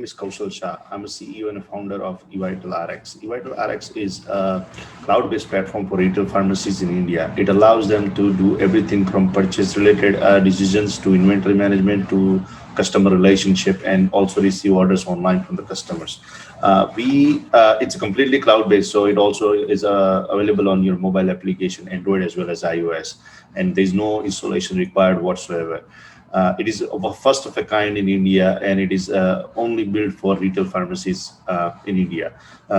name is Kaushal Shah. I'm a CEO and a founder of eVitalRx. eVitalRx is a cloud-based platform for retail pharmacies in India. It allows them to do everything from purchase-related decisions to inventory management to customer relationship, and also receive orders online from the customers. It's completely cloud-based, so it also is available on your mobile application, Android as well as iOS, and there's no installation required whatsoever. It is first of a kind in India, and it is only built for retail pharmacies in India.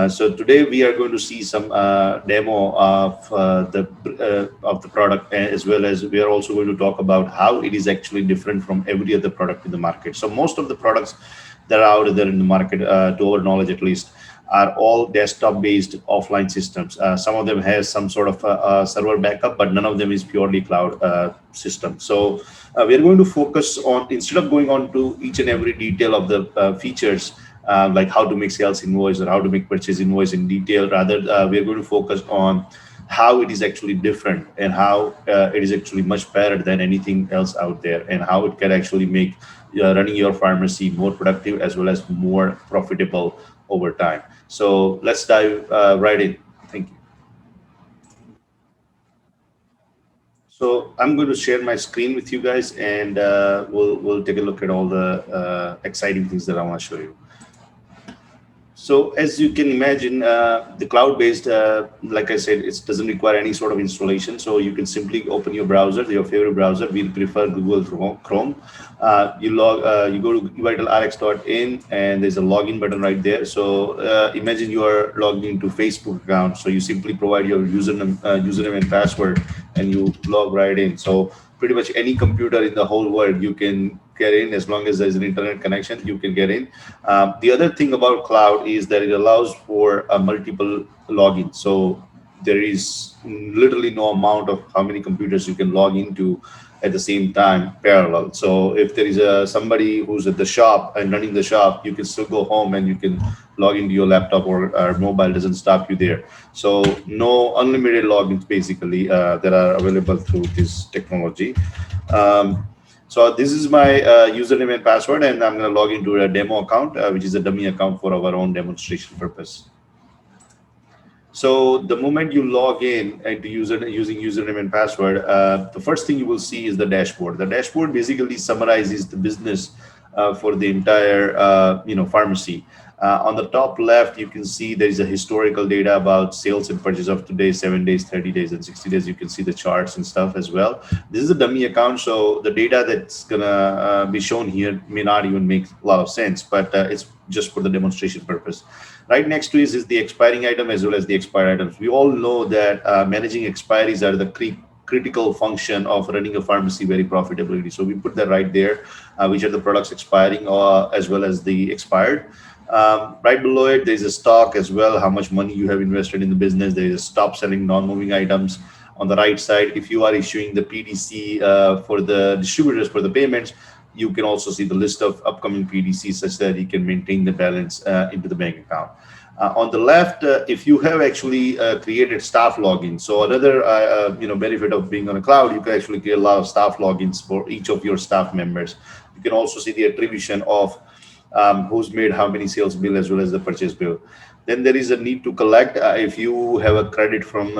So today we are going to see some demo of the product, as well as we are also going to talk about how it is actually different from every other product in the market. So most of the products that are out there in the market, to our knowledge at least, are all desktop-based offline systems. Some of them has some sort of server backup, but none of them is purely cloud system. So we are going to focus on, instead of going on to each and every detail of the features, like how to make sales invoice or how to make purchase invoice in detail, rather we are going to focus on how it is actually different and how it is actually much better than anything else out there, and how it can actually make running your pharmacy more productive as well as more profitable over time. So let's dive right in. Thank you. So I'm going to share my screen with you guys, and we'll take a look at all the exciting things that I want to show you. So as you can imagine, the cloud-based, like I said, it doesn't require any sort of installation. So you can simply open your browser, your favorite browser. We prefer Google Chrome. You go to evitalrx.in, and there's a login button right there. So imagine you are logged into Facebook account. So you simply provide your username and password, and you log right in. So pretty much any computer in the whole world you can get in, as long as there's an internet connection, you can get in. The other thing about cloud is that it allows for a multiple login. So there is literally no amount of how many computers you can log into at the same time parallel. So if there is somebody who's at the shop and running the shop, you can still go home and you can log into your laptop, or mobile doesn't stop you there. So no unlimited logins basically that are available through this technology. So this is my username and password, and I'm going to log into a demo account, which is a dummy account for our own demonstration purpose. So the moment you log in into using username and password, the first thing you will see is the dashboard. The dashboard basically summarizes the business for the entire pharmacy. On the top left, you can see there is a historical data about sales and purchase of today, 7 days, 30 days, and 60 days. You can see the charts and stuff as well. This is a dummy account, so the data that's gonna be shown here may not even make a lot of sense, but it's just for the demonstration purpose. Right next to it is the expiring item as well as the expired items. We all know that managing expiries are the critical function of running a pharmacy very profitably. So we put that right there, which are the products expiring as well as the expired. Right below it, there's a stock as well, how much money you have invested in the business. There is stop selling non-moving items. On the right side, if you are issuing the PDC for the distributors for the payments, you can also see the list of upcoming PDCs such that you can maintain the balance into the bank account. On the left, if you have actually created staff logins, so another benefit of being on a cloud, you can actually create a lot of staff logins for each of your staff members. You can also see the attribution of who's made how many sales bill as well as the purchase bill. Then there is a need to collect. If you have a credit from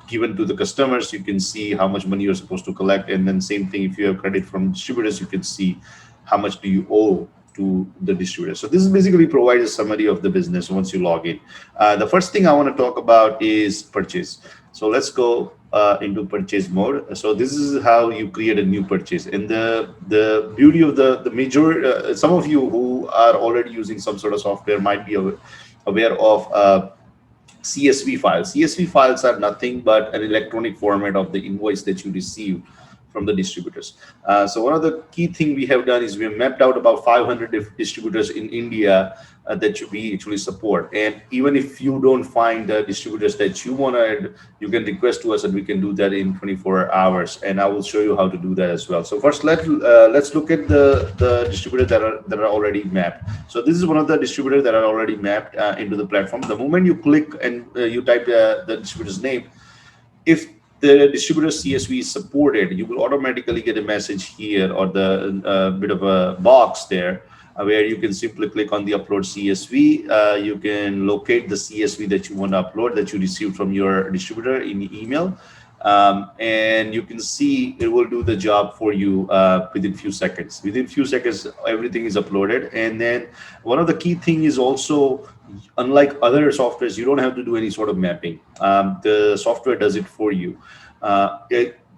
given to the customers, you can see how much money you're supposed to collect. And then same thing, if you have credit from distributors, you can see how much do you owe to the distributor. So this is basically provides a summary of the business once you log in. The first thing I want to talk about is purchase. So let's go into purchase mode. So this is how you create a new purchase. And the beauty of the major, some of you who are already using some sort of software might be aware of CSV files. CSV files are nothing but an electronic format of the invoice that you receive from the distributors. So one of the key things we have done is we have mapped out about 500 distributors in India that we actually support. And even if you don't find the distributors that you want to add, you can request to us and we can do that in 24 hours. And I will show you how to do that as well. So first, let's look at the distributors that are already mapped. So this is one of the distributors that are already mapped into the platform. The moment you click and you type the distributor's name, if the distributor CSV is supported, you will automatically get a message here or the bit of a box there where you can simply click on the upload CSV. You can locate the CSV that you want to upload that you received from your distributor in email. And you can see it will do the job for you within few seconds. Within few seconds, everything is uploaded. And then one of the key thing is also, unlike other softwares, you don't have to do any sort of mapping. The software does it for you.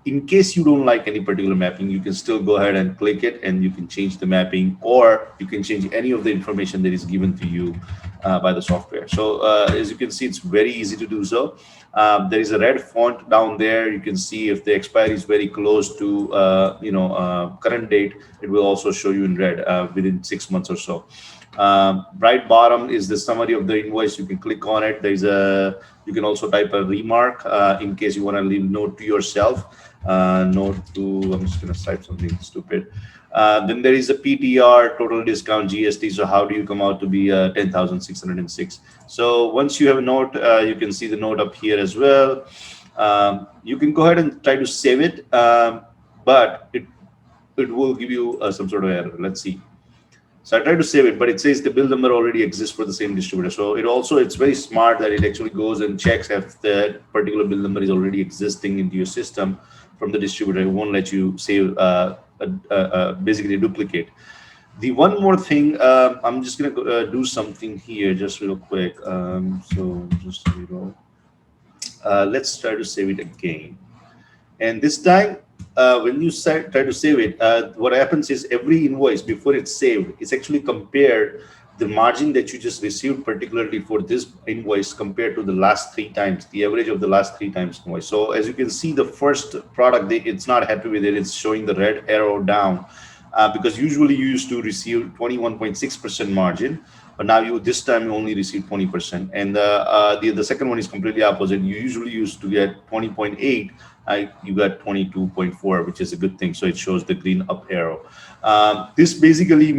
In case you don't like any particular mapping, you can still go ahead and click it, and you can change the mapping, or you can change any of the information that is given to you by the software. So as you can see, it's very easy to do so. There is a red font down there. You can see if the expiry is very close to current date, it will also show you in red within 6 months or so. Right bottom is the summary of the invoice. You can click on it. You can also type a remark in case you want to leave note to yourself. Note to, I'm just going to type something stupid. Then there is a PTR, total discount, GST. So how do you come out to be 10,606? So once you have a note, you can see the note up here as well. You can go ahead and try to save it, but it will give you some sort of error. Let's see. So I tried to save it, but it says the bill number already exists for the same distributor. So it's very smart that it actually goes and checks if that particular bill number is already existing into your system from the distributor. It won't let you save basically a duplicate. The one more thing, I'm just going to do something here just real quick. So just let's try to save it again. And this time, when you try to save it, what happens is every invoice before it's saved, it's actually compared the margin that you just received, particularly for this invoice, compared to the last 3 times, the average of the last 3 times invoice. So as you can see, the first product, it's not happy with it. It's showing the red arrow down because usually you used to receive 21.6% margin. But now this time you only receive 20%. And the second one is completely opposite. You usually used to get 20.8. You got 22.4, which is a good thing. So it shows the green up arrow. This basically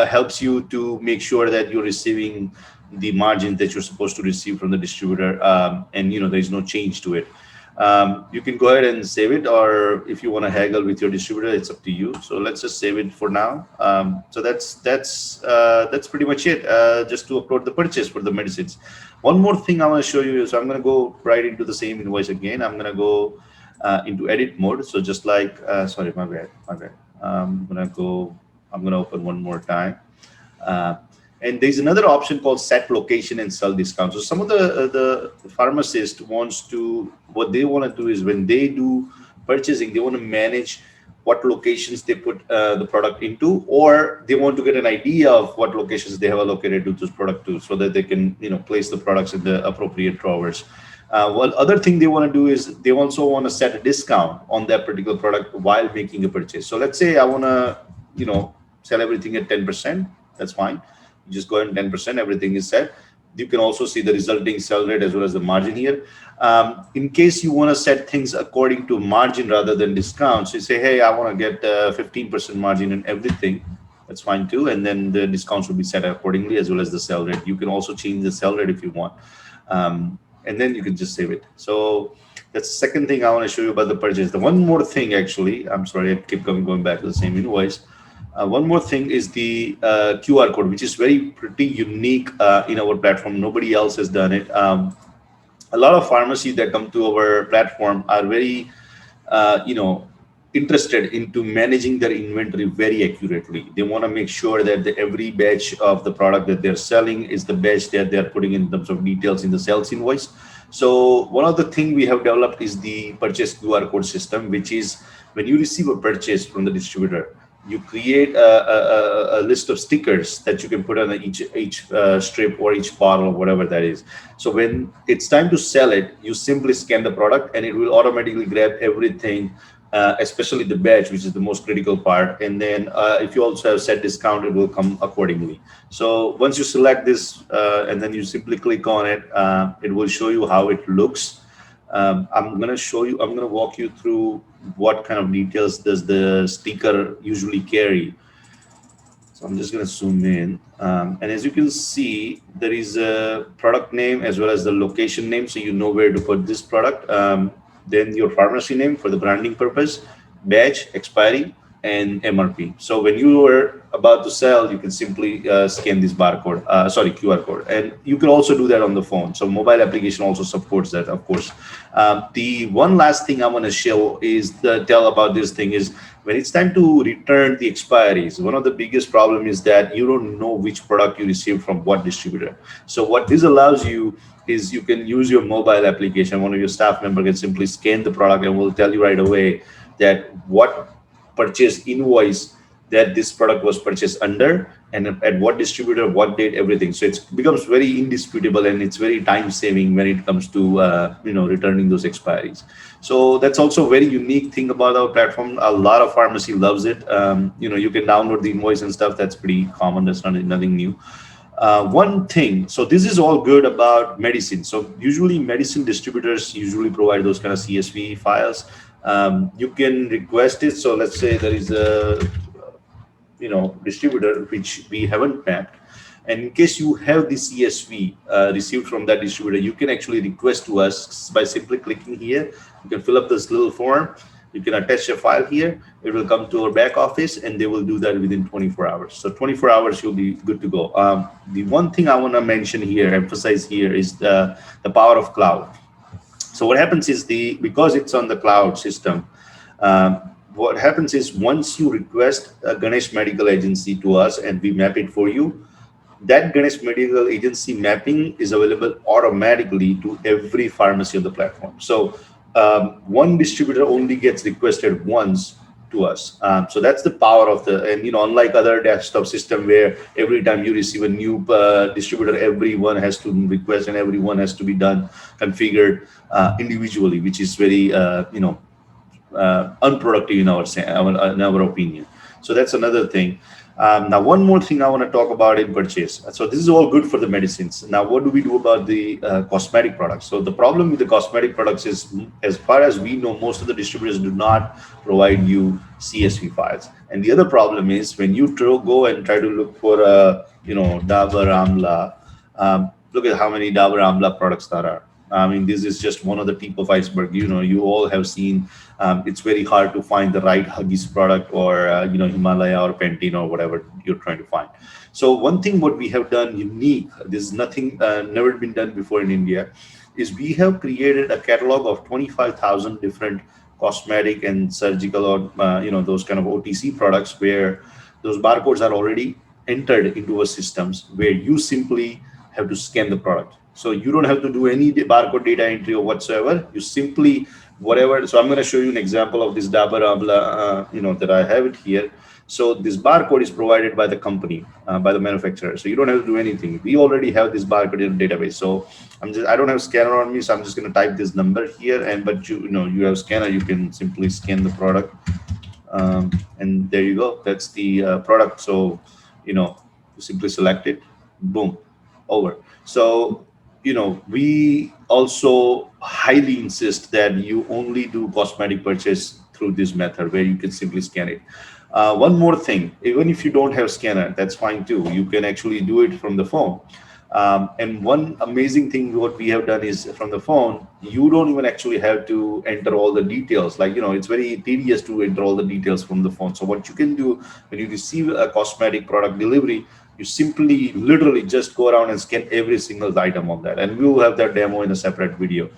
helps you to make sure that you're receiving the margin that you're supposed to receive from the distributor, and there is no change to it. You can go ahead and save it, or if you want to haggle with your distributor, it's up to you. So let's just save it for now. So that's pretty much it. Just to upload the purchase for the medicines. One more thing I want to show you. So I'm going to go right into the same invoice again. I'm going to go into edit mode. So just like sorry, my bad. I'm going to open one more time. And there's another option called set location and sell discount. So some of the pharmacist what they want to do is when they do purchasing, they want to manage what locations they put the product into, or they want to get an idea of what locations they have allocated to this product to, so that they can place the products in the appropriate drawers. One other thing they want to do is they also want to set a discount on that particular product while making a purchase. So let's say I want to sell everything at 10%. That's fine. You just go ahead and 10%, everything is set. You can also see the resulting sell rate as well as the margin here. In case you want to set things according to margin rather than discounts, you say, hey, I want to get 15% margin in everything. That's fine too. And then the discounts will be set accordingly as well as the sell rate. You can also change the sell rate if you want. And then you can just save it. So that's the second thing I want to show you about the purchase. The one more thing, actually, I'm sorry, I keep going back to the same invoice. One more thing is the QR code, which is pretty unique in our platform. Nobody else has done it. A lot of pharmacies that come to our platform are very, interested into managing their inventory very accurately. They want to make sure that every batch of the product that they're selling is the batch that they're putting in terms of details in the sales invoice. So one of the things we have developed is the purchase QR code system, which is when you receive a purchase from the distributor, you create a list of stickers that you can put on each strip or each bottle or whatever that is. So when it's time to sell it, you simply scan the product and it will automatically grab everything, especially the batch, which is the most critical part. And then if you also have set discount, it will come accordingly. So once you select this and then you simply click on it, it will show you how it looks. I'm going to walk you through what kind of details does the sticker usually carry. So I'm just going to zoom in. And as you can see, there is a product name as well as the location name. So you know where to put this product. Then your pharmacy name for the branding purpose, batch, expiry, and MRP. So when you are about to sell, you can simply scan this barcode, QR code, and you can also do that on the phone. So mobile application also supports that, of course. The one last thing I want to show is tell about this thing is when it's time to return the expiries. One of the biggest problem is that you don't know which product you received from what distributor. So what this allows you is you can use your mobile application. One of your staff member can simply scan the product and will tell you right away that what purchase invoice that this product was purchased under and at what distributor, what date, everything. So it becomes very indisputable and it's very time saving when it comes to returning those expiries. So that's also a very unique thing about our platform. A lot of pharmacy loves it. You can download the invoice and stuff. That's pretty common. That's nothing new. One thing, so this is all good about medicine. So usually medicine distributors usually provide those kind of CSV files. You can request it. So let's say there is a distributor which we haven't mapped, and in case you have the CSV received from that distributor, you can actually request to us by simply clicking here. You can fill up this little form. You can attach a file here. It will come to our back office, and they will do that within 24 hours. So 24 hours, you'll be good to go. The one thing I want to mention here, emphasize here, is the power of cloud. So what happens is because it's on the cloud system, what happens is once you request a Ganesh Medical Agency to us and we map it for you, that Ganesh Medical Agency mapping is available automatically to every pharmacy on the platform. So one distributor only gets requested once to us. So that's the power of unlike other desktop system where every time you receive a new distributor, everyone has to request and everyone has to be done, configured individually, which is very, unproductive in our opinion. So that's another thing. Now, one more thing I want to talk about in purchase. So this is all good for the medicines. Now, what do we do about the cosmetic products? So the problem with the cosmetic products is, as far as we know, most of the distributors do not provide you CSV files. And the other problem is when you go and try to look for Dabur Amla, look at how many Dabur Amla products there are. I mean, this is just one of the tip of iceberg. You all have seen. It's very hard to find the right Huggies product or Himalaya or Pantene or whatever you're trying to find. So one thing what we have done unique, this is nothing never been done before in India, is we have created a catalog of 25,000 different cosmetic and surgical or those kind of OTC products where those barcodes are already entered into our systems where you simply have to scan the product. So you don't have to do any barcode data entry or whatsoever. You simply whatever. So I'm going to show you an example of this Dabur Amla, that I have it here. So this barcode is provided by the company, by the manufacturer. So you don't have to do anything. We already have this barcode in the database. So I don't have scanner on me, so I'm just going to type this number here. But you have scanner. You can simply scan the product, and there you go. That's the product. So you simply select it. Boom, over. So we also highly insist that you only do cosmetic purchase through this method where you can simply scan it. One more thing, even if you don't have scanner, that's fine too. You can actually do it from the phone. And one amazing thing what we have done is from the phone, you don't even actually have to enter all the details. It's very tedious to enter all the details from the phone. So what you can do when you receive a cosmetic product delivery, you simply literally just go around and scan every single item on that. And we will have that demo in a separate video.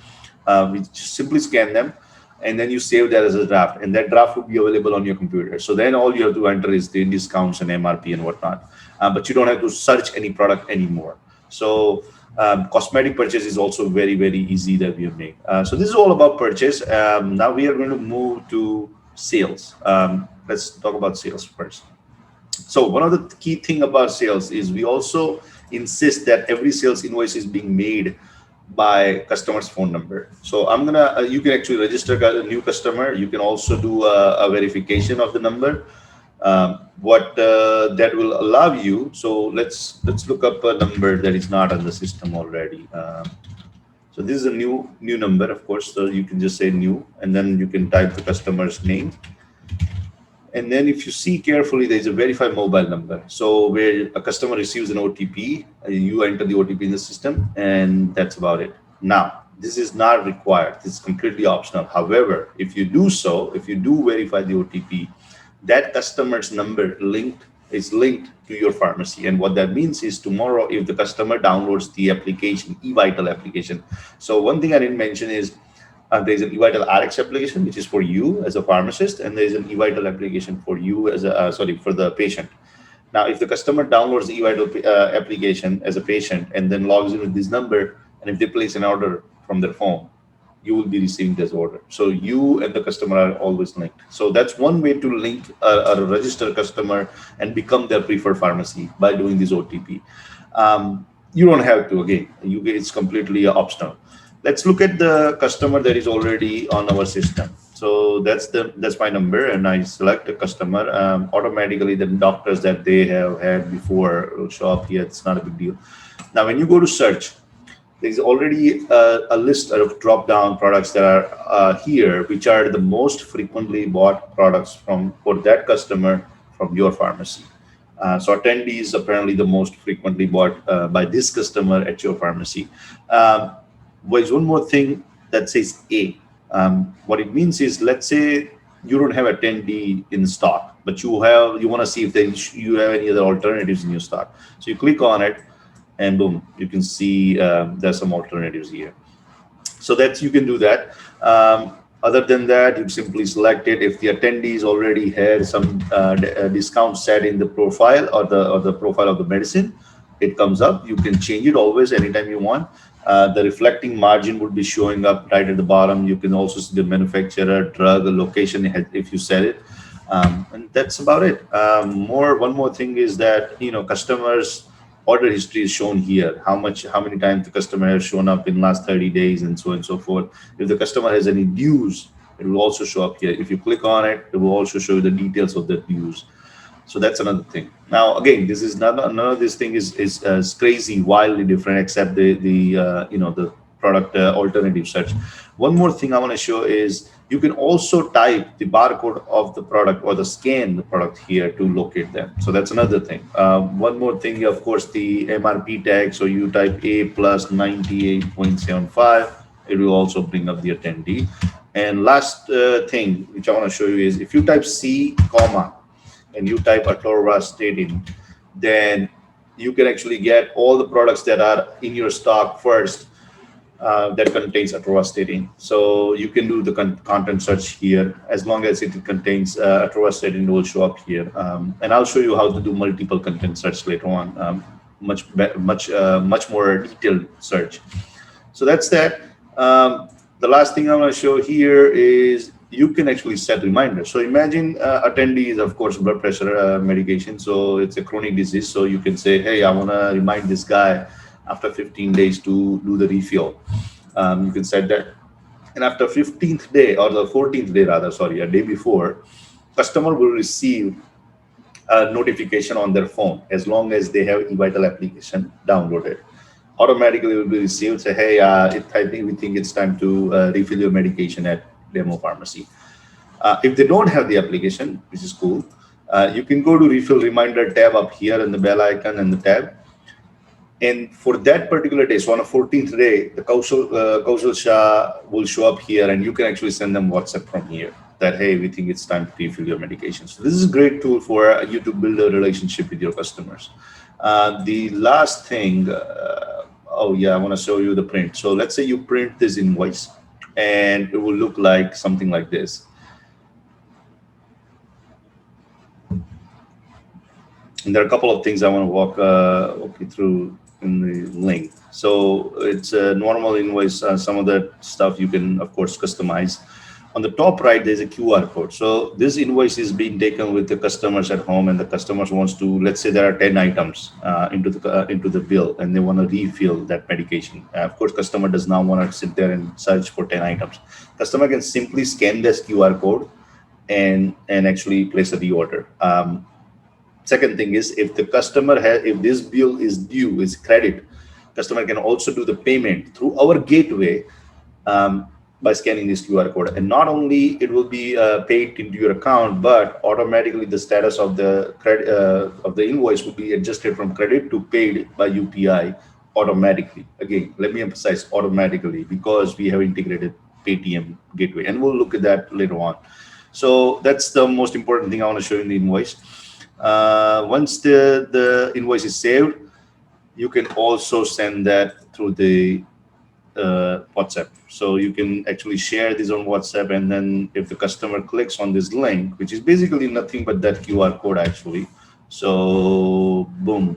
We just simply scan them and then you save that as a draft, and that draft will be available on your computer. So then all you have to enter is the discounts and MRP and whatnot. But you don't have to search any product anymore. So cosmetic purchase is also very, very easy that we have made. So this is all about purchase. Now we are going to move to sales. Let's talk about sales first. So one of the key thing about sales is we also insist that every sales invoice is being made by customer's phone number. So you can actually register a new customer. You can also do a verification of the number. What that will allow you. So let's look up a number that is not on the system already. So this is a new number, of course. So you can just say new, and then you can type the customer's name. And then if you see carefully, there is a verified mobile number. So where a customer receives an OTP, you enter the OTP in the system, and that's about it. Now, this is not required. This is completely optional. However, if you do verify the OTP, that customer's number linked to your pharmacy. And what that means is tomorrow, if the customer downloads the application, eVital application. So one thing I didn't mention is there's an eVitalRx application, which is for you as a pharmacist, and there's an eVital application for you as a, for the patient. Now, if the customer downloads the eVital application as a patient and then logs in with this number, and if they place an order from their phone, you will be receiving this order. So you and the customer are always linked. So that's one way to link a registered customer and become their preferred pharmacy by doing this OTP. You don't have to, again, it's completely optional. Let's look at the customer that is already on our system. So that's my number, and I select a customer. Automatically, the doctors that they have had before will show up here. It's not a big deal. Now, when you go to search, there's already a list of drop-down products that are here, which are the most frequently bought products for that customer from your pharmacy. So Attendee is apparently the most frequently bought by this customer at your pharmacy. There's one more thing that says A. What it means is, let's say you don't have Attendee in stock, but you want to see if you have any other alternatives in your stock. So you click on it, and boom, you can see there's some alternatives here. So you can do that. Other than that, you simply select it. If the attendees already had some discount set in the profile or the profile of the medicine, it comes up. You can change it always, anytime you want. The reflecting margin would be showing up right at the bottom. You can also see the manufacturer, drug, the location if you sell it. And that's about it. One more thing is that, customers' order history is shown here. How many times the customer has shown up in last 30 days and so on and so forth. If the customer has any dues, it will also show up here. If you click on it, it will also show you the details of the dues. So that's another thing. Now, again, this is none of this thing is crazy, wildly different, except the product alternative search. One more thing I want to show is you can also type the barcode of the product or scan the product here to locate them. So that's another thing. One more thing, of course, the MRP tag. So you type A plus 98.75, it will also bring up the attendee. And last thing, which I want to show you is if you type C, comma, and you type atorvastatin, then you can actually get all the products that are in your stock first that contains atorvastatin. So you can do the content search here. As long as it contains atorvastatin, it will show up here. And I'll show you how to do multiple content search later on, much more detailed search. So that's that. The last thing I want to show here is you can actually set reminders. So imagine attendee is, of course, blood pressure medication. So it's a chronic disease. So you can say, hey, I want to remind this guy after 15 days to do the refill. You can set that. And after 15th day, or the 14th day rather, sorry, a day before, customer will receive a notification on their phone as long as they have eVital application downloaded. Automatically will be received, say, hey, I think we think it's time to refill your medication at demo pharmacy. If they don't have the application, which is cool, you can go to refill reminder tab up here in the bell icon and the tab. And for that particular day, so on a 14th day, the Kaushal Shah will show up here, and you can actually send them WhatsApp from here that, hey, we think it's time to refill your medication. So this is a great tool for you to build a relationship with your customers. The last thing, I want to show you the print. So let's say you print this invoice, and it will look like something like this. And there are a couple of things I want to walk you through in the link. So it's a normal invoice. Some of that stuff you can, of course, customize. On the top right, there's a QR code. So this invoice is being taken with the customers at home, and the customers wants to, let's say there are 10 items into the bill, and they want to refill that medication. Of course, customer does not want to sit there and search for 10 items. Customer can simply scan this QR code and actually place a reorder. Second thing is, if the customer if this bill is due, is credit, customer can also do the payment through our gateway by scanning this QR code. And not only it will be paid into your account, but automatically the status of the credit of the invoice will be adjusted from credit to paid by UPI automatically. Again, let me emphasize automatically, because we have integrated Paytm gateway, and we'll look at that later on. So that's the most important thing I want to show you in the invoice. Once the invoice is saved, you can also send that through the WhatsApp. So you can actually share this on WhatsApp, and then if the customer clicks on this link, which is basically nothing but that QR code actually, so boom,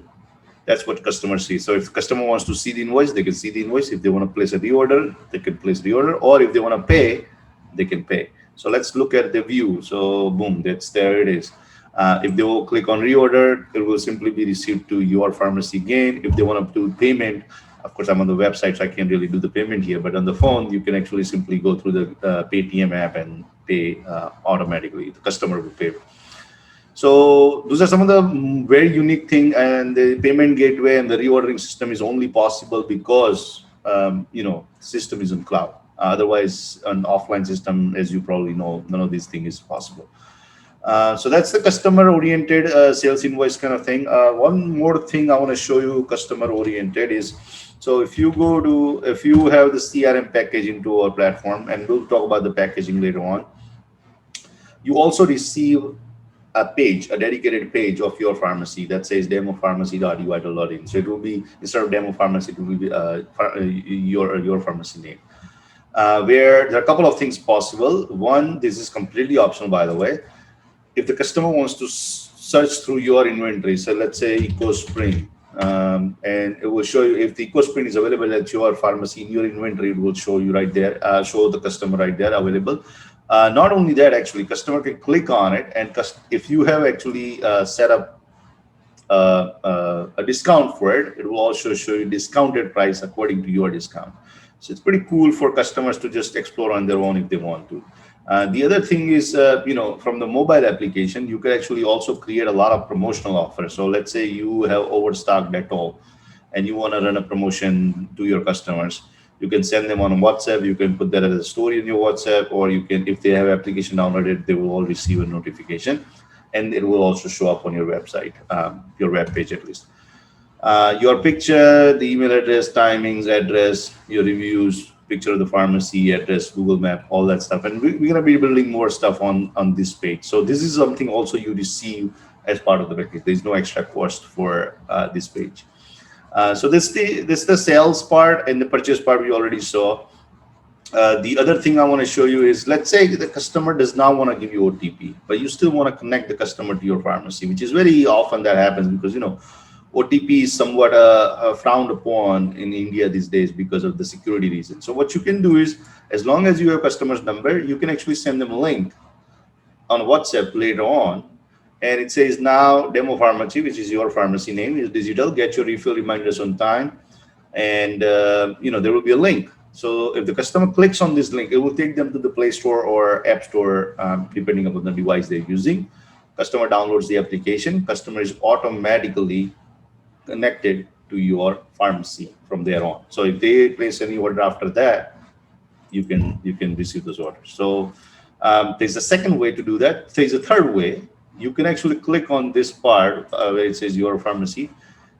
that's what customers see. So if the customer wants to see the invoice, they can see the invoice. If they want to place a reorder, they can place the order, or if they want to pay, they can pay. So let's look at the view. So boom, there it is. If they will click on reorder, it will simply be received to your pharmacy again. If they want to do payment, of course, I'm on the website, so I can't really do the payment here, but on the phone, you can actually simply go through the Paytm app and pay automatically. The customer will pay. So those are some of the very unique thing, and the payment gateway and the reordering system is only possible because system is in cloud. Otherwise, an offline system, as you probably know, none of these things is possible. So that's the customer-oriented sales invoice kind of thing. One more thing I want to show you customer-oriented is, so if you have the CRM package into our platform, and we'll talk about the packaging later on, you also receive a dedicated page of your pharmacy that says demopharmacy.evital.in. So it will be, instead of demo pharmacy, it will be your pharmacy name. Where there are a couple of things possible. One, this is completely optional, by the way. If the customer wants to search through your inventory, so let's say EcoSpring, and it will show you if the EcoSpring is available at your pharmacy in your inventory, it will show you right there, show the customer right there available. Not only that, actually, customer can click on it, and if you have actually set up a discount for it, it will also show you discounted price according to your discount. So it's pretty cool for customers to just explore on their own if they want to. The other thing is, from the mobile application, you can actually also create a lot of promotional offers. So let's say you have overstocked Dettol and you want to run a promotion to your customers. You can send them on WhatsApp. You can put that as a story in your WhatsApp, or you can, if they have application downloaded, they will all receive a notification, and it will also show up on your website, your web page at least. Your picture, the email address, timings, address, your reviews, picture of the pharmacy, address, Google Map, all that stuff. And we're going to be building more stuff on this page. So this is something also you receive as part of the package. There's no extra cost for this page. So this the sales part, and the purchase part we already saw. The other thing I want to show you is, let's say the customer does not want to give you OTP, but you still want to connect the customer to your pharmacy, which is very often that happens because, OTP is somewhat frowned upon in India these days because of the security reasons. So what you can do is, as long as you have customer's number, you can actually send them a link on WhatsApp later on, and it says now Demo Pharmacy, which is your pharmacy name, is digital. Get your refill reminders on time, and there will be a link. So if the customer clicks on this link, it will take them to the Play Store or App Store, depending upon the device they're using. Customer downloads the application. Customer is automatically connected to your pharmacy from there on. So if they place any order after that, you can receive those orders. So there's a second way to do that. There's a third way. You can actually click on this part where it says your pharmacy.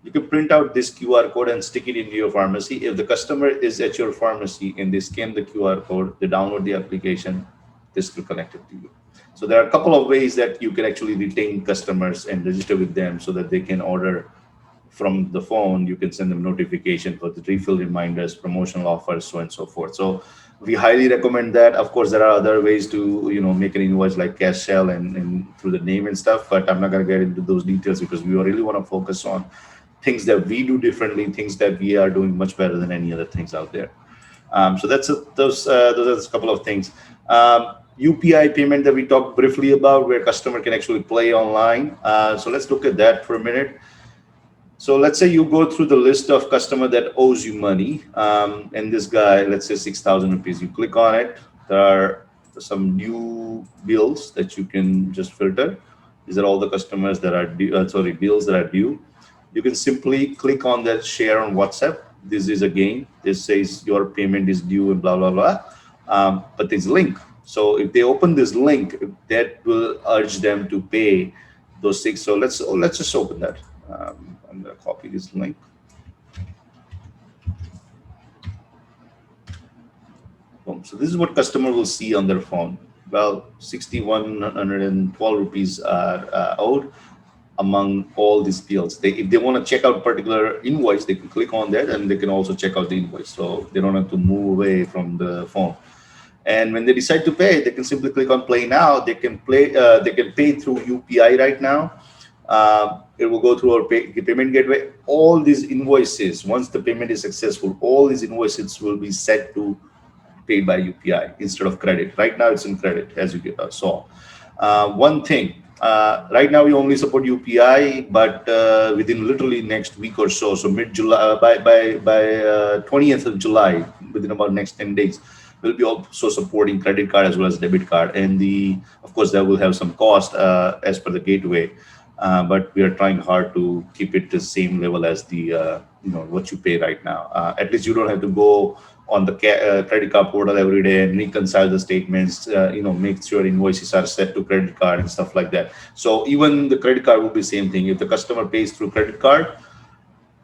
You can print out this QR code and stick it into your pharmacy. If the customer is at your pharmacy and they scan the QR code, they download the application, this will connect it to you. So there are a couple of ways that you can actually retain customers and register with them so that they can order from the phone. You can send them notification for the refill reminders, promotional offers, so on and so forth. So we highly recommend that. Of course, there are other ways to make an invoice like cash shell and through the name and stuff, but I'm not going to get into those details because we really want to focus on things that we do differently, things that we are doing much better than any other things out there. So those are a couple of things. UPI payment that we talked briefly about, where customer can actually play online. So let's look at that for a minute. So let's say you go through the list of customer that owes you money, and this guy, let's say 6,000 rupees. You click on it. There are some new bills that you can just filter. These are all the customers that are due, bills that are due. You can simply click on that share on WhatsApp. This is again, this says your payment is due and blah, blah, blah. But there's a link. So if they open this link, that will urge them to pay those six. So let's just open that. I'm going to copy this link. Boom. So this is what customer will see on their phone. well, 6,112 rupees are owed among all these deals. If they want to check out particular invoice, they can click on that and they can also check out the invoice. So they don't have to move away from the phone. And when they decide to pay, they can simply click on Play Now. They can pay through UPI right now. It will go through our payment gateway. All these invoices, once the payment is successful, all these invoices will be set to paid by UPI instead of credit. Right now, it's in credit, as you saw. One thing, right now we only support UPI, but within literally next week or so, so mid July, by 20th of July, within about next 10 days, we'll be also supporting credit card as well as debit card. And of course, that will have some cost as per the gateway. But we are trying hard to keep it the same level as the what you pay right now. At least you don't have to go on the credit card portal every day and reconcile the statements. Make sure invoices are set to credit card and stuff like that. So even the credit card will be same thing. If the customer pays through credit card,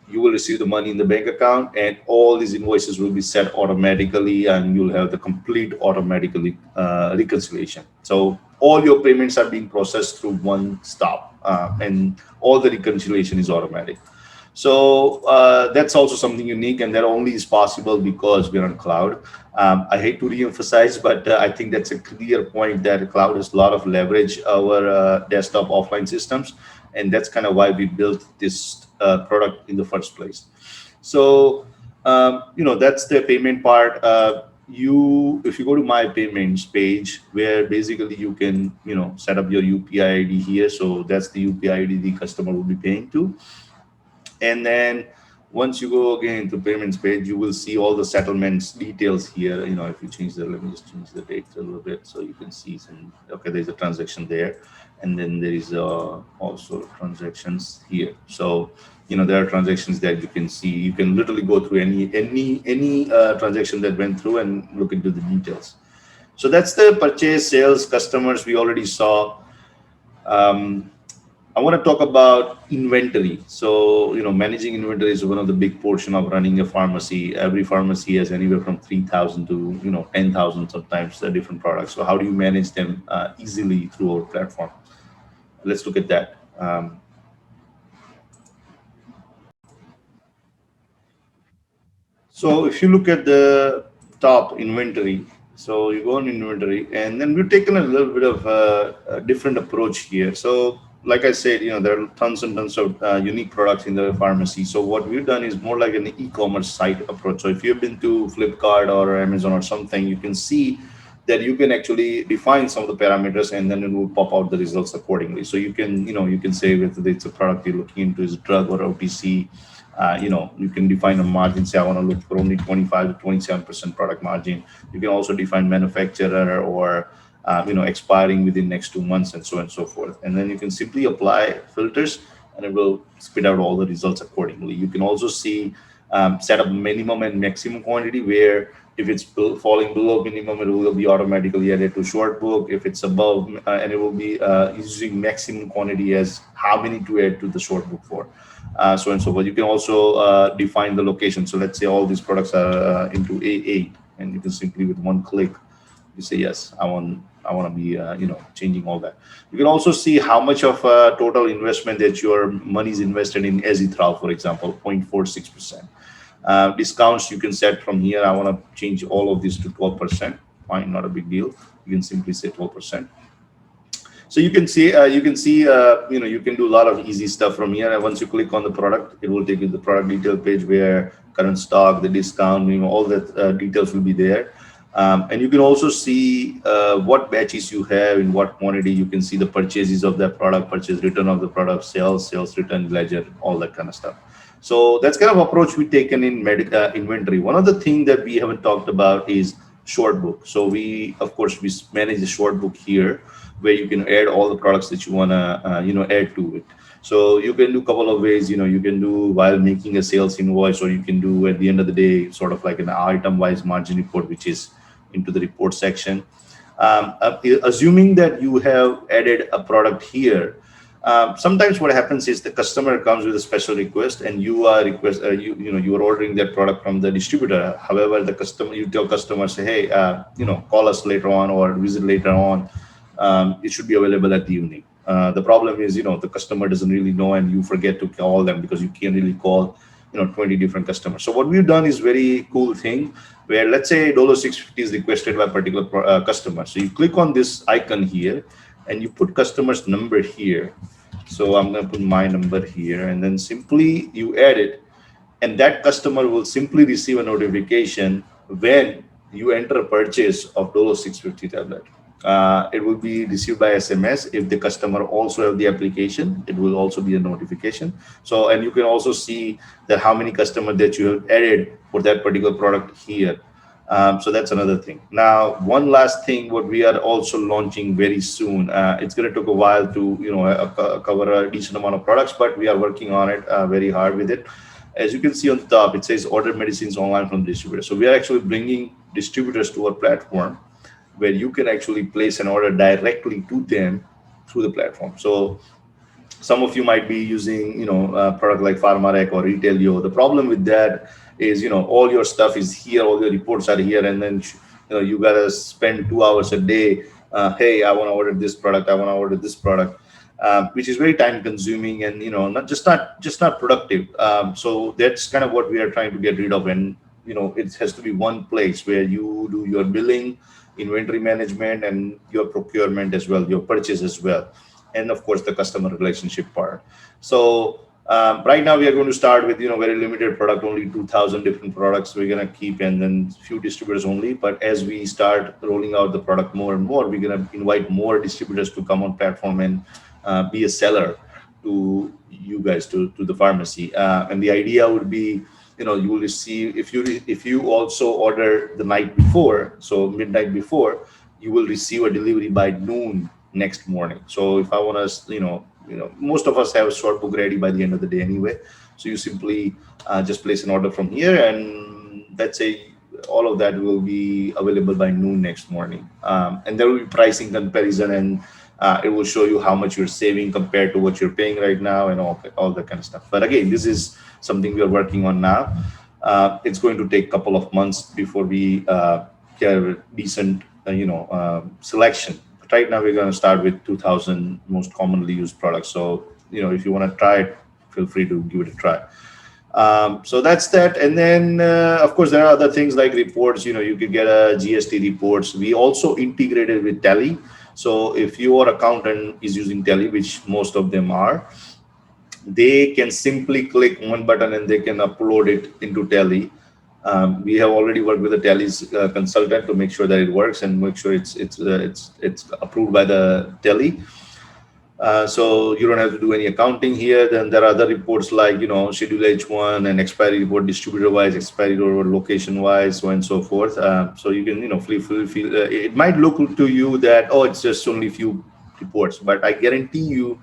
you will receive the money in the bank account, and all these invoices will be set automatically, and you'll have the complete automatically reconciliation. So all your payments are being processed through one stop, and all the reconciliation is automatic. So that's also something unique, and that only is possible because we're on cloud. I hate to re-emphasize, but I think that's a clear point that cloud has a lot of leverage over desktop offline systems, and that's kind of why we built this product in the first place. So that's the payment part. If you go to my payments page, where basically you can set up your UPI ID here. So that's the UPI ID the customer will be paying to. And then once you go again to payments page, you will see all the settlements details here. If you change let me just change the date a little bit so you can see some. Okay, there's a transaction there, and then there is also transactions here. So there are transactions that you can see. You can literally go through any transaction that went through and look into the details. So that's the purchase, sales, customers we already saw. I want to talk about inventory. So, managing inventory is one of the big portion of running a pharmacy. Every pharmacy has anywhere from 3,000 to 10,000 sometimes different products. So, how do you manage them easily through our platform? Let's look at that. So if you look at the top inventory, so you go on inventory, and then we've taken a little bit of a different approach here. So like I said, there are tons and tons of unique products in the pharmacy. So what we've done is more like an e-commerce site approach. So if you've been to Flipkart or Amazon or something, you can see that you can actually define some of the parameters, and then it will pop out the results accordingly. So you can say whether it's a product you're looking into is drug or OTC. You can define a margin. Say I want to look for only 25 to 27% product margin. You can also define manufacturer or expiring within next 2 months, and so on and so forth. And then you can simply apply filters, and it will spit out all the results accordingly. You can also see set up minimum and maximum quantity, where if it's falling below minimum, it will be automatically added to short book. If it's above, and it will be using maximum quantity as how many to add to the short book for. So and so forth. You can also define the location. So let's say all these products are into A8, and you can simply with one click, you say yes, I want to be changing all that. You can also see how much of total investment that your money is invested in eVital, for example, 0.46%. Discounts you can set from here. I want to change all of this to 12%. Fine, not a big deal. You can simply say 12%. So you can see, you can do a lot of easy stuff from here. And once you click on the product, it will take you to the product detail page where current stock, the discount, all that details will be there. And you can also see what batches you have, in what quantity. You can see the purchases of that product, purchase return of the product, sales return, ledger, all that kind of stuff. So that's kind of approach we've taken in inventory. One of the things that we haven't talked about is short book. So we manage the short book here, where you can add all the products that you want to add to it. So you can do a couple of ways. You can do while making a sales invoice, or you can do at the end of the day sort of like an item wise margin report, which is into the report section. Assuming that you have added a product here, Sometimes what happens is the customer comes with a special request, and you are ordering that product from the distributor. However, the customer, you tell customer, say, hey, call us later on or visit later on. It should be available at the evening. The problem is, the customer doesn't really know, and you forget to call them because you can't really call 20 different customers. So what we've done is very cool thing where, let's say $650 is requested by a particular customer. So you click on this icon here and you put customer's number here. So I'm going to put my number here, and then simply you add it, and that customer will simply receive a notification when you enter a purchase of $650 tablet. It will be received by SMS. If the customer also have the application, it will also be a notification. So, and you can also see that how many customers that you have added for that particular product here. So that's another thing. Now, one last thing, what we are also launching very soon. It's going to take a while to cover a decent amount of products, but we are working on it very hard with it. As you can see on the top, it says order medicines online from distributor. So we are actually bringing distributors to our platform where you can actually place an order directly to them through the platform. So some of you might be using, a product like PharmaRec or Retailio. The problem with that is, all your stuff is here, all your reports are here, and then, you gotta spend 2 hours a day. Hey, I want to order this product. I want to order this product, which is very time consuming and, not productive. So that's kind of what we are trying to get rid of. And, it has to be one place where you do your billing, inventory management, and your procurement as well, your purchase as well, and of course the customer relationship part. So right now we are going to start with very limited product, only 2,000 different products we're going to keep, and then few distributors only. But as we start rolling out the product more and more, we're going to invite more distributors to come on platform and be a seller to you guys, to the pharmacy. And the idea would be, you will receive, if you also order the night before, so midnight before, you will receive a delivery by noon next morning. So if I want to, most of us have a short book ready by the end of the day anyway. So you simply just place an order from here, and let's say all of that will be available by noon next morning. And there will be pricing comparison, and it will show you how much you're saving compared to what you're paying right now, and all that kind of stuff. But again, this is something we are working on now. It's going to take a couple of months before we get a decent, selection. But right now, we're going to start with 2,000 most commonly used products. So, if you want to try it, feel free to give it a try. So that's that. And then, of course, there are other things like reports. You could get a GST reports. We also integrated with Tally. So if your accountant is using Tally, which most of them are, they can simply click one button and they can upload it into Tally. We have already worked with the Tally's consultant to make sure that it works and make sure it's approved by the Tally. So you don't have to do any accounting here. Then there are other reports like, Schedule H1 and expiry report, distributor wise, expiry report, location wise, so on and so forth. So you can, feel it might look to you that, oh, it's just only a few reports, but I guarantee you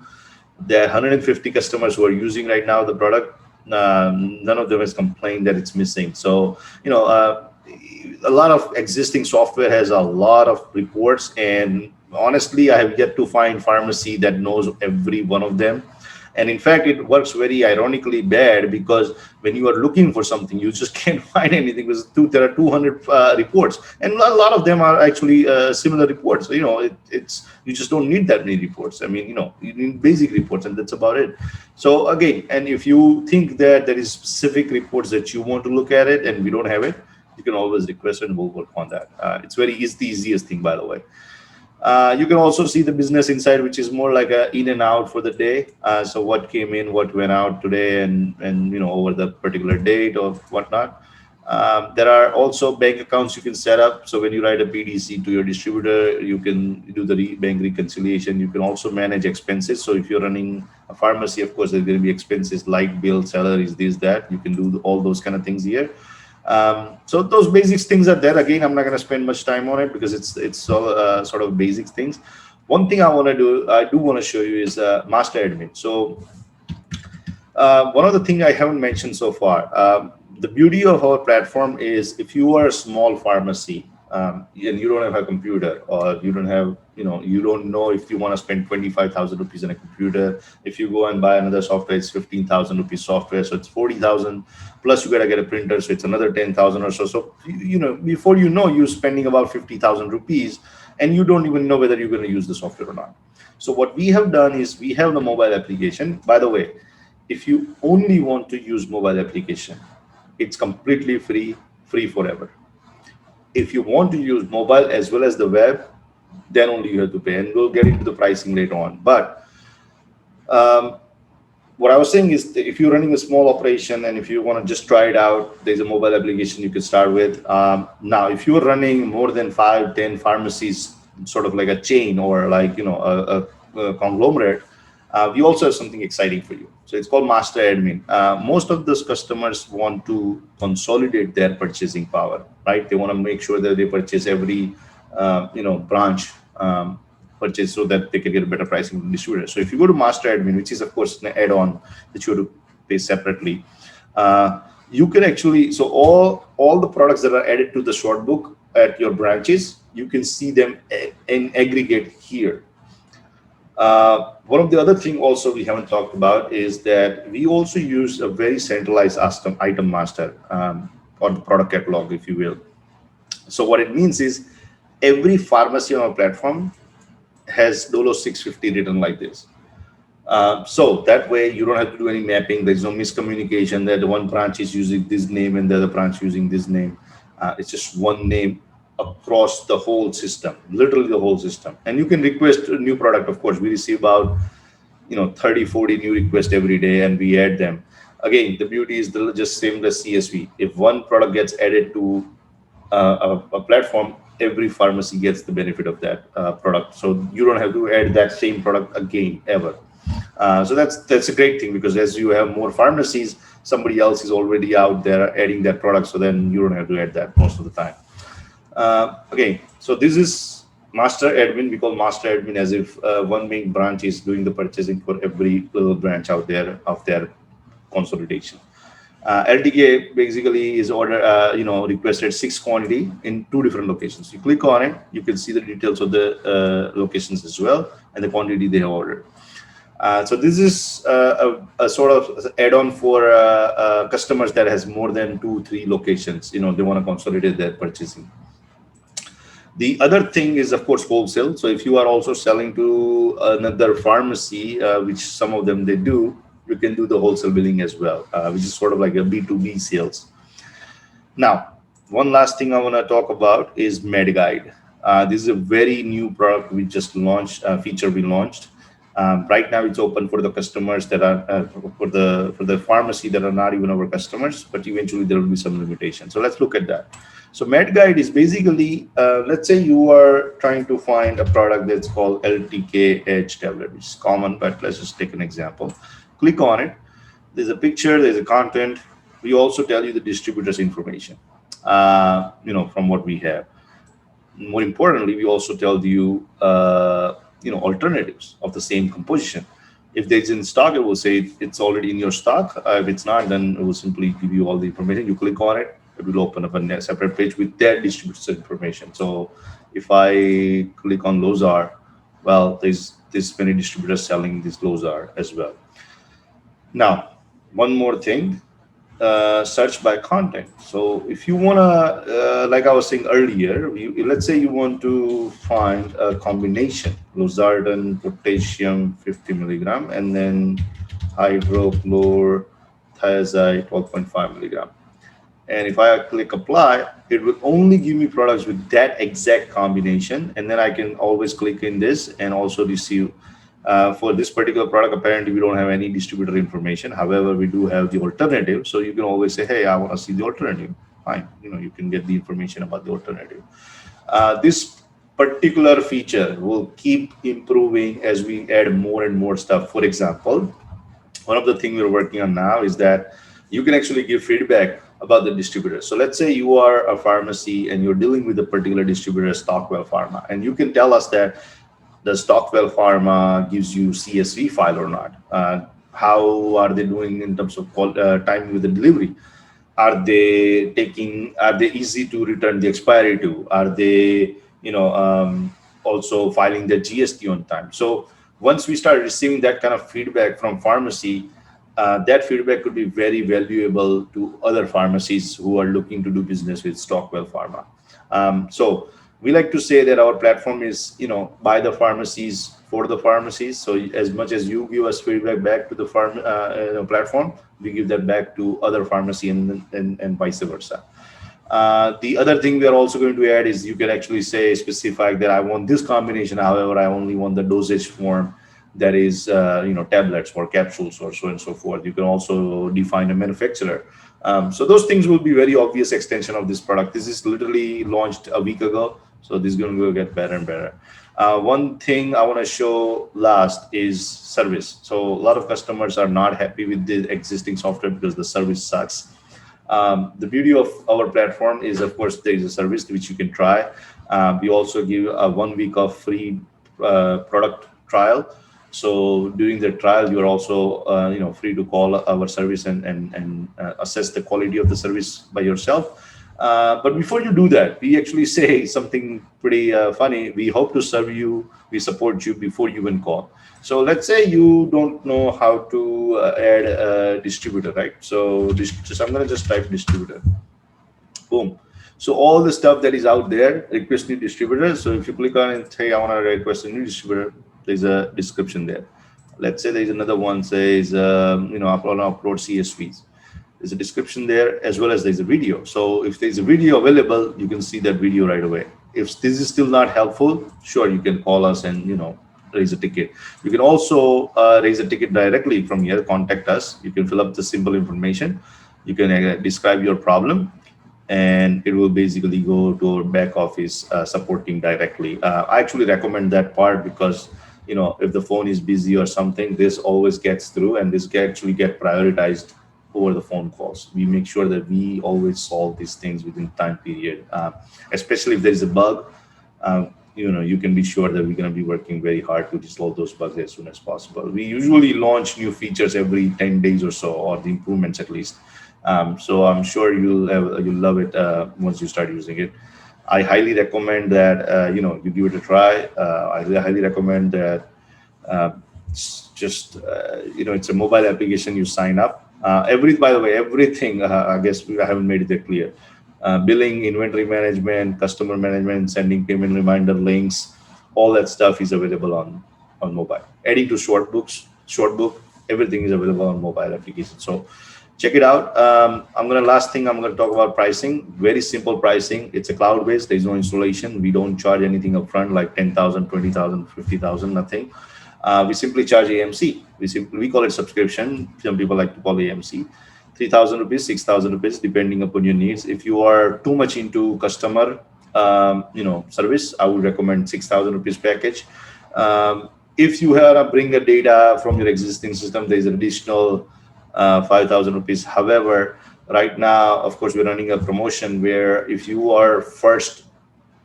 that 150 customers who are using right now the product, none of them has complained that it's missing. So, a lot of existing software has a lot of reports, and honestly, I have yet to find pharmacy that knows every one of them. And in fact, it works very ironically bad, because when you are looking for something, you just can't find anything, because there are 200 reports, and a lot of them are actually similar reports. So, you just don't need that many reports. I mean, you need basic reports, and that's about it. So again, and if you think that there is specific reports that you want to look at it and we don't have it, you can always request and we'll work on that. It's the easiest thing, by the way. You can also see the business insight, which is more like a in and out for the day. So what came in, what went out today, and over the particular date or whatnot. There are also bank accounts you can set up. So when you write a BDC to your distributor, you can do the bank reconciliation. You can also manage expenses. So if you're running a pharmacy, of course, there's going to be expenses, light bill, salaries, this, that. You can do all those kind of things here. So those basic things are there. Again, I'm not going to spend much time on it because it's all sort of basic things. One thing I do want to show you is master admin. So one of the things I haven't mentioned so far, the beauty of our platform is if you are a small pharmacy, and you don't have a computer, or you don't have, you don't know if you want to spend 25,000 rupees on a computer. If you go and buy another software, it's 15,000 rupees software, so it's 40,000. Plus you gotta get a printer, so it's another 10,000 or so. So before you know, you're spending about 50,000 rupees, and you don't even know whether you're going to use the software or not. So what we have done is we have the mobile application. By the way, if you only want to use mobile application, it's completely free forever. If you want to use mobile as well as the web, then only you have to pay, and we'll get into the pricing later on. But what I was saying is that if you're running a small operation and if you want to just try it out, there's a mobile application you can start with. Now, if you're running more than 5-10 pharmacies, sort of like a chain or like, a conglomerate, we also have something exciting for you. So it's called Master Admin. Most of those customers want to consolidate their purchasing power, right? They want to make sure that they purchase every, branch purchase, so that they can get a better pricing from the distributor. So if you go to Master Admin, which is of course an add-on that you have to pay separately, you can actually, so all the products that are added to the short book at your branches, you can see them in aggregate here. One of the other thing also we haven't talked about is that we also use a very centralized item master, or the product catalog, if you will. So what it means is every pharmacy on our platform has Dolo 650 written like this. So that way you don't have to do any mapping. There's no miscommunication that the one branch is using this name and the other branch using this name. It's just one name across the whole system, literally the whole system. And you can request a new product. Of course, we receive about 30-40 new requests every day, and we add them. Again, the beauty is just same as CSV. If one product gets added to a platform, every pharmacy gets the benefit of that product. So you don't have to add that same product again ever. So that's a great thing, because as you have more pharmacies, somebody else is already out there adding that product, so then you don't have to add that most of the time. Okay, so this is Master Admin. We call Master Admin as if one main branch is doing the purchasing for every little branch out there of their consolidation. LTK basically is requested 6 quantity in 2 different locations. You click on it, you can see the details of the locations as well, and the quantity they have ordered. So this is a sort of add-on for customers that has more than 2-3 locations. They want to consolidate their purchasing. The other thing is, of course, wholesale. So if you are also selling to another pharmacy, which some of them they do, you can do the wholesale billing as well, which is sort of like a B2B sales. Now, one last thing I want to talk about is MedGuide. This is a very new product we just launched, feature we launched. Right now, it's open for the customers that are for the pharmacy that are not even our customers, but eventually there will be some limitations. So let's look at that. So MedGuide is basically, let's say you are trying to find a product that's called LTK Edge tablet, which is common, but let's just take an example. Click on it. There's a picture, there's a content. We also tell you the distributor's information, from what we have. More importantly, we also tell you, alternatives of the same composition. If there's in stock, it will say it's already in your stock. If it's not, then it will simply give you all the information. You click on it, it will open up a separate page with that distributor's information. So if I click on Lozar, well, there's many distributors selling this Lozar as well. Now, one more thing, search by content. So if you want to, like I was saying earlier, let's say you want to find a combination, losartan, potassium 50 milligram, and then hydrochlorothiazide 12.5 milligram. And if I click apply, it will only give me products with that exact combination. And then I can always click in this and also receive. For this particular product, apparently we don't have any distributor information. However, we do have the alternative. So you can always say, hey, I want to see the alternative. Fine. You can get the information about the alternative. This particular feature will keep improving as we add more and more stuff. For example, one of the things we're working on now is that you can actually give feedback about the distributor. So let's say you are a pharmacy and you're dealing with a particular distributor, Stockwell Pharma, and you can tell us that the Stockwell Pharma gives you CSV file or not. How are they doing in terms of timing with the delivery? Are they taking? Are they easy to return the expiry to? Are they, also filing their GST on time? So once we start receiving that kind of feedback from pharmacy, that feedback could be very valuable to other pharmacies who are looking to do business with Stockwell Pharma. So we like to say that our platform is, by the pharmacies for the pharmacies. So as much as you give us feedback back to the platform, we give that back to other pharmacy, and vice versa. The other thing we are also going to add is you can actually specify that I want this combination. However, I only want the dosage form that is, tablets or capsules or so and so forth. You can also define a manufacturer. So those things will be very obvious extension of this product. This is literally launched a week ago, so this is going to get better and better. One thing I want to show last is service. So a lot of customers are not happy with the existing software because the service sucks. The beauty of our platform is, of course, there is a service which you can try. We also give a 1 week of free product trial. So during the trial, you are also free to call our service and assess the quality of the service by yourself. But before you do that, we actually say something pretty funny. We hope to serve you, we support you before you even call. So let's say you don't know how to add a distributor, right? So I'm going to just type distributor. Boom. So all the stuff that is out there, request new distributor. So if you click on it, hey, I want to request a new distributor, there's a description there. Let's say there's another one says, upload CSVs. There's a description there, as well as there's a video. So if there's a video available, you can see that video right away. If this is still not helpful, sure, you can call us and, raise a ticket. You can also raise a ticket directly from here, contact us. You can fill up the simple information. You can describe your problem, and it will basically go to our back office support team directly. I actually recommend that part because, if the phone is busy or something, this always gets through, and this can actually get prioritized over the phone calls. We make sure that we always solve these things within time period, especially if there is a bug. You can be sure that we're going to be working very hard to resolve those bugs as soon as possible. We usually launch new features every 10 days or so, or the improvements at least. So I'm sure you'll love it once you start using it. I highly recommend that you give it a try. I highly recommend that it's a mobile application. You sign up. By the way, everything. I guess I haven't made it that clear. Billing, inventory management, customer management, sending payment reminder links, all that stuff is available on mobile. Adding to shortbook, everything is available on mobile application. So check it out. Last thing I'm gonna talk about pricing. Very simple pricing. It's a cloud-based. There's no installation. We don't charge anything upfront like 10,000, 20,000, 50,000. Nothing. We simply charge AMC. We call it subscription. Some people like to call AMC. 3,000 rupees, 6,000 rupees, depending upon your needs. If you are too much into customer, service, I would recommend 6,000 rupees package. If you have to bring a data from your existing system, there's an additional 5,000 rupees. However, right now, of course, we're running a promotion where if you are first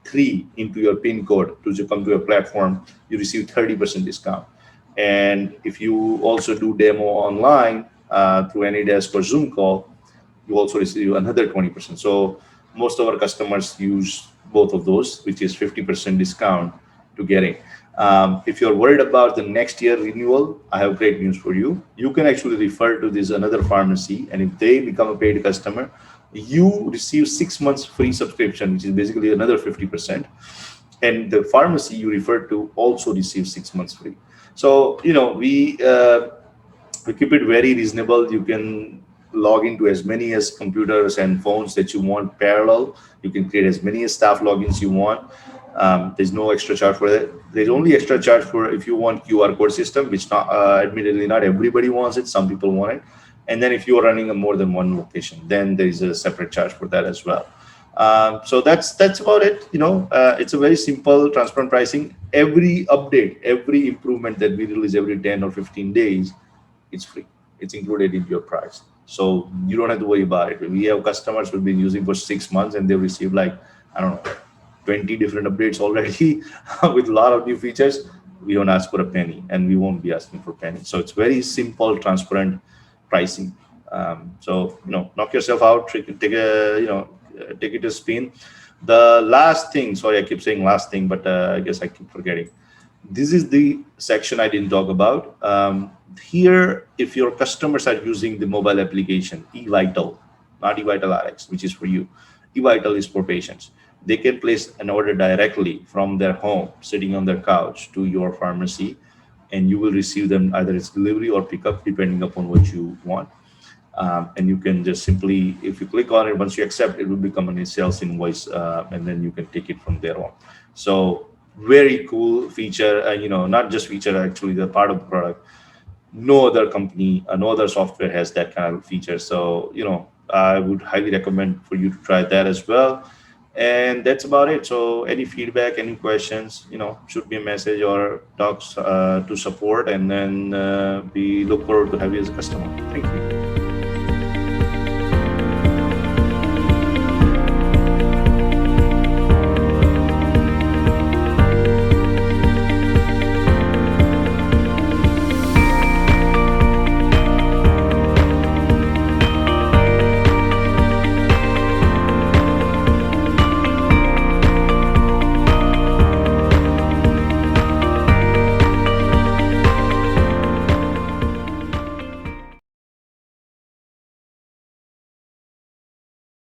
3 into your PIN code to come to a platform, you receive 30% discount. And if you also do demo online through AnyDesk or Zoom call, you also receive another 20%. So most of our customers use both of those, which is 50% discount to getting. If you're worried about the next year renewal, I have great news for you. You can actually refer to this another pharmacy, and if they become a paid customer, you receive 6 months free subscription, which is basically another 50%. And the pharmacy you refer to also receives 6 months free. So, we keep it very reasonable. You can log into as many as computers and phones that you want parallel. You can create as many as staff logins you want. There's no extra charge for that. There's only extra charge for if you want QR code system, which admittedly not everybody wants it. Some people want it. And then if you are running a more than one location, then there is a separate charge for that as well. So that's about it. It's a very simple, transparent pricing. Every update, every improvement that we release every 10 or 15 days, it's free. It's included in your price. So you don't have to worry about it. We have customers who've been using for 6 months and they've received 20 different updates already with a lot of new features. We don't ask for a penny, and we won't be asking for a penny. So it's very simple, transparent pricing. So knock yourself out, take a take it a spin. The last thing, sorry, I keep saying last thing, but I guess I keep forgetting. This is the section I didn't talk about. Here, if your customers are using the mobile application eVital, not eVitalRx, which is for you, eVital is for patients. They can place an order directly from their home, sitting on their couch, to your pharmacy, and you will receive them either it's delivery or pickup, depending upon what you want. And you can just simply, if you click on it, once you accept, it will become a sales invoice, and then you can take it from there on. So very cool feature, not just feature, actually the part of the product. No other company, no other software has that kind of feature. So I would highly recommend for you to try that as well. And that's about it. So any feedback, any questions, shoot me a message or talks to support, and then we look forward to have you as a customer. Thank you.